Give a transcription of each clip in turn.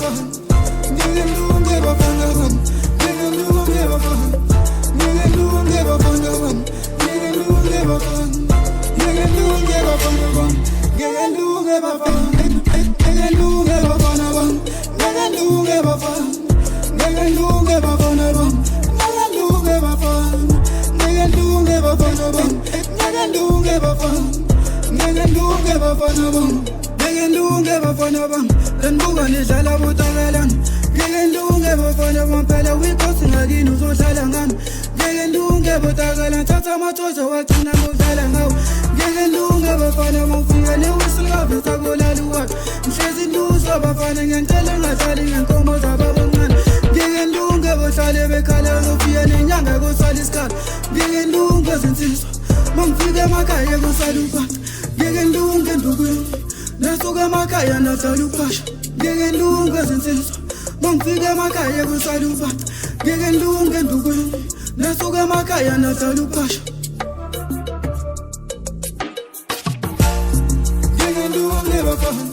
bafana, ngeke ndunge bafana bam, ngeke ndunge bafana, ngeke ndunge bafana bam, ngeke ndunge bafana, ngeke ndunge bafana bam, ngeke ndunge bafana, ngeke ndunge bafana bam, ngeke ndunge bafana, ngeke ndunge bafana bam, ngeke ndunge bafana, ngeke ndunge bafana bam, ngeke ndunge bafana, ngeke ndunge bafana bam. Ngeke ndunge bafana bam, lenbuka nidlala botakalana. Ngeke ndunge bafana bam, phela uyinkosi ngakini uzohlala ngami. Ngeke ndunge botakalana, thatha amathoza wagcina ngokudlala ngawo. Ngeke ndunge bafana bam, fika newisi likavisa kolala uwakhe. Ngihlezi nduza bafana, ngiyacela ngadlali ngenkomo zababoncane. Ngeke ndunge bohlale bekhala ngofika nenyanga kosala isikhathi. Ngeke ndunge zinsizwa, mangifika emakhaya kosala ubhaca. Ngeke ndunge ndukwini, nasuka emakhaya nadlala uphasha. Ngeke ndunge zinsizwa, mangifika emakhaya kusala ubhaca. Ngeke ndunge ndukwini, nasuka emakhaya nadlala uphasha. Ngeke ndunge bafana,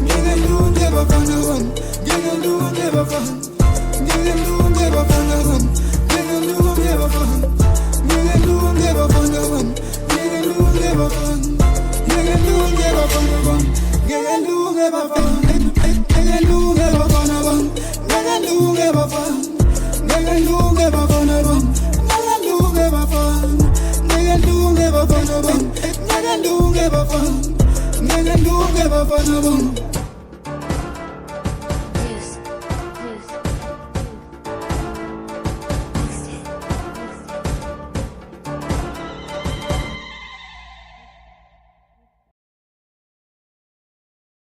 ngeke ndunge bafana bam, ngeke ndunge bafana, ngeke ndunge bafana bam, ngeke ndunge bafana, ngeke ndunge bafana bam, ngeke ndunge bafana, ngeke ndunge bafana bam, ngeke ndunge bafana, ngeke ndunge bafana bam, ngeke ndunge bafana, ngeke ndunge bafana bam, ngeke ndunge bafana, ngeke ndunge bafana bam, ngeke ndunge bafana, ngeke ndunge bafana bam.